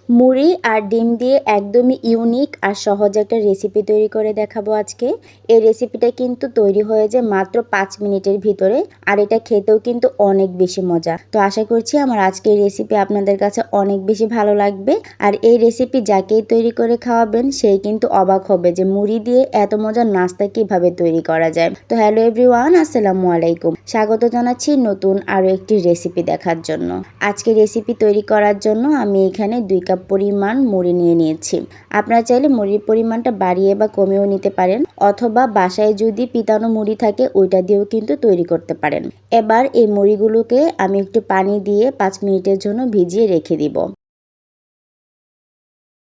মুড়ি আর ডিম দিয়ে একদমই ইউনিক আর সহজ একটা রেসিপি তৈরি করে দেখাবো আজকে। এই রেসিপিটা কিন্তু তৈরি হয়ে যায় মাত্র 5 মিনিটের ভিতরে, আর এটা খেতেও কিন্তু অনেক বেশি মজা। তো আশা করছি আমার আজকের রেসিপি আপনাদের কাছে অনেক বেশি ভালো লাগবে। আর এই রেসিপি যাকেই তৈরি করে খাওয়াবেন সেই কিন্তু অবাক হবে যে মুড়ি দিয়ে এত মজার নাস্তা কিভাবে তৈরি করা যায়। তো হ্যালো এভরিওয়ান, আসসালামু আলাইকুম। স্বাগত জানাচ্ছি নতুন আরও একটি রেসিপি দেখার জন্য। আজকে রেসিপি তৈরি করার জন্য আমি এখানে 2 কাপ পরিমাণ মুড়ি নিয়ে নিয়েছি। আপনারা চাইলে মুড়ির পরিমাণটা বাড়িয়ে বা কমিয়েও নিতে পারেন, অথবা বাসায় যদি পিতানো মুড়ি থাকে ওইটা দিয়েও কিন্তু তৈরি করতে পারেন। এবার এই মুড়িগুলোকে আমি একটু পানি দিয়ে 5 মিনিটের জন্য ভিজিয়ে রেখে দিব।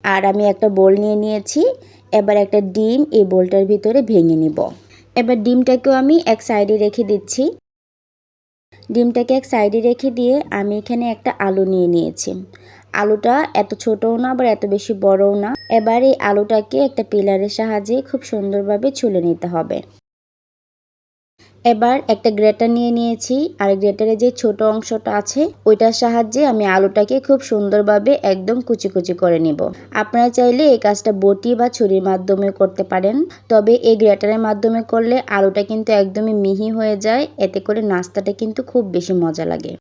আর আমি একটা বোল নিয়ে নিয়েছি। এবার একটা ডিম এই বোলটার ভিতরে ভেঙে নিব। এবার ডিমটাকেও আমি এক সাইডে রেখে দিচ্ছি। ডিমটাকে এক সাইডে রেখে দিয়ে আমি এখানে একটা আলু নিয়ে নিয়েছি। আলুটা এত ছোটও না আবার এত বেশি বড়ও না। এবার এই আলুটাকে একটা পিলারের সাহায্যে খুব সুন্দরভাবে ছুলে নিতে হবে। এবার একটা গ্রেটার নিয়ে নিয়েছি, আর গ্রেটারে যে ছোট অংশটা আছে ওইটার সাহায্যে আমি আলুটাকে খুব সুন্দরভাবে একদম কুচি কুচি করে নিব। আপনারা চাইলে এই কাজটা বটি বা ছুরির মাধ্যমে করতে পারেন, তবে এই গ্রেটারের মাধ্যমে করলে আলুটা কিন্তু একদমই মিহি হয়ে যায়, এতে করে নাস্তাটা কিন্তু খুব বেশি মজা লাগে।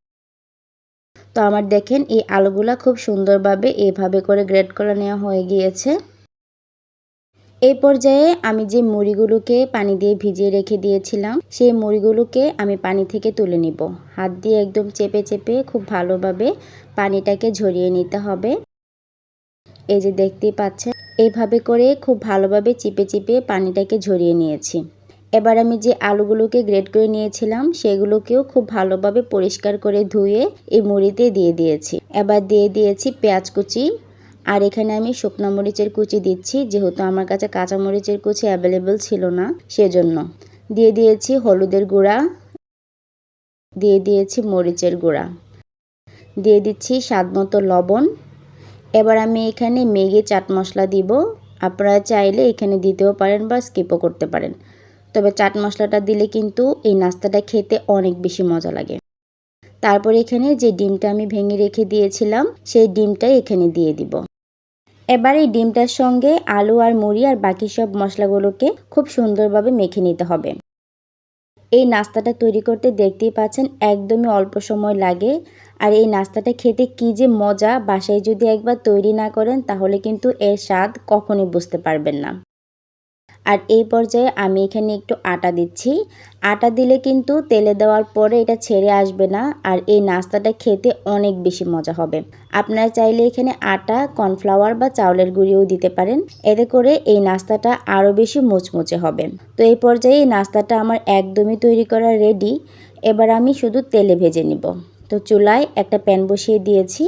তো আমার দেখেন এই আলুগুলা খুব সুন্দরভাবে এইভাবে করে গ্রেট করে নেওয়া হয়ে গিয়েছে। এই পর্যায়ে আমি যে মুড়িগুলোকে পানি দিয়ে ভিজিয়ে রেখে দিয়েছিলাম সেই মুড়িগুলোকে আমি পানি থেকে তুলে নিব। হাত দিয়ে একদম চেপে চেপে খুব ভালোভাবে পানিটাকে ঝরিয়ে নিতে হবে। এই যে দেখতেই পাচ্ছেন, এইভাবে করে খুব ভালোভাবে চিপে চিপে পানিটাকে ঝরিয়ে নিয়েছি। এবার আমি যে আলুগুলোকে গ্রেট করে নিয়েছিলাম সেগুলোকেও খুব ভালোভাবে পরিষ্কার করে ধুয়ে এই মুড়িতে দিয়ে দিয়েছি। এবার দিয়ে দিয়েছি পেঁয়াজ কুচি, আর এখানে আমি শুকনো মরিচের কুচি দিচ্ছি, যেহেতু আমার কাছে কাঁচা মরিচের কুচি অ্যাভেলেবেল ছিল না সেজন্য। দিয়ে দিয়েছি হলুদের গুঁড়া, দিয়ে দিয়েছি মরিচের গুঁড়া, দিয়ে দিচ্ছি স্বাদমতো লবণ। এবার আমি এখানে ম্যাগি চাট মশলা দিব। আপনারা চাইলে এখানে দিতেও পারেন বা স্কিপও করতে পারেন, তবে চাট মশলাটা দিলে কিন্তু এই নাস্তাটা খেতে অনেক বেশি মজা লাগে। তারপর এখানে যে ডিমটা আমি ভেঙে রেখে দিয়েছিলাম সেই ডিমটাই এখানে দিয়ে দিব। এবার এই ডিমটার সঙ্গে আলু আর মুড়ি আর বাকি সব মশলাগুলোকে খুব সুন্দরভাবে মেখে নিতে হবে। এই নাস্তাটা তৈরি করতে দেখতেই পাচ্ছেন একদমই অল্প সময় লাগে, আর এই নাস্তাটা খেতে কী যে মজা, বাসায় যদি একবার তৈরি না করেন তাহলে কিন্তু এর স্বাদ কখনোই বুঝতে পারবেন না। আর এই পর্যায়ে আমি এখানে একটু আটা দিচ্ছি। আটা দিলে কিন্তু তেলে দেওয়ার পরে এটা ছেড়ে আসবে না, আর এই নাস্তাটা খেতে অনেক বেশি মজা হবে। আপনারা চাইলে এখানে আটা, কর্নফ্লাওয়ার বা চাউলের গুঁড়িও দিতে পারেন, এতে করে এই নাস্তাটা আরও বেশি মুচমুচে হবে। তো এই পর্যায়ে এই নাস্তাটা আমার একদমই তৈরি করা রেডি। এবার আমি শুধু তেলে ভেজে নিব। তো চুলায় একটা প্যান বসিয়ে দিয়েছি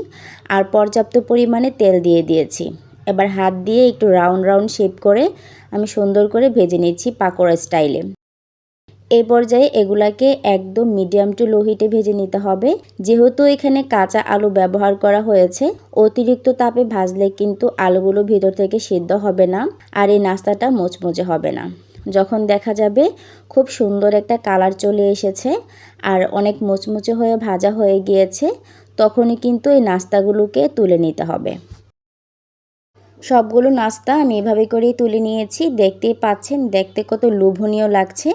আর পর্যাপ্ত পরিমাণে তেল দিয়ে দিয়েছি। এবার হাত দিয়ে একটু রাউন্ড রাউন্ড শেপ করে আমি সুন্দর করে ভেজে নিচ্ছি পাকোড়া স্টাইলে। এই পর্যায়ে এগুলাকে একদম মিডিয়াম টু লো হিটে ভেজে নিতে হবে। যেহেতু এখানে কাঁচা আলু ব্যবহার করা হয়েছে, অতিরিক্ত তাপে ভাজলে কিন্তু আলুগুলো ভিতর থেকে সিদ্ধ হবে না, আর এই নাস্তাটা মুচমুচে হবে না। যখন দেখা যাবে খুব সুন্দর একটা কালার চলে এসেছে আর অনেক মুচমুচে হয়ে ভাজা হয়ে গিয়েছে, তখনই কিন্তু এই নাস্তাগুলোকে তুলে নিতে হবে। সবগুলো নাস্তা আমি এভাবে করেই তুলে নিয়েছি। দেখতেই পাচ্ছেন দেখতে কত লোভনীয় লাগছে।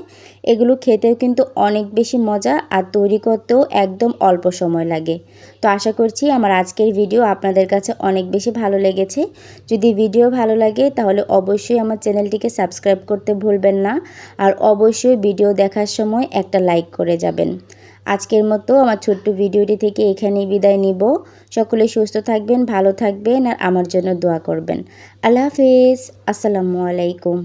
এগুলো খেতেও কিন্তু অনেক বেশি মজা, আর তৈরি করতেও একদম অল্প সময় লাগে। তো আশা করছি আমার আজকের ভিডিও আপনাদের কাছে অনেক বেশি ভালো লেগেছে। যদি ভিডিও ভালো লাগে তাহলে অবশ্যই আমার চ্যানেলটিকে সাবস্ক্রাইব করতে ভুলবেন না, আর অবশ্যই ভিডিও দেখার সময় একটা লাইক করে যাবেন। আজকের মতো আমার ছোট্ট ভিডিওটি থেকে এখানেই বিদায় নিব। সকলে সুস্থ থাকবেন, ভালো থাকবেন, আর আমার জন্য দোয়া করবেন। আল্লাহ হাফেজ। আসসালামু আলাইকুম।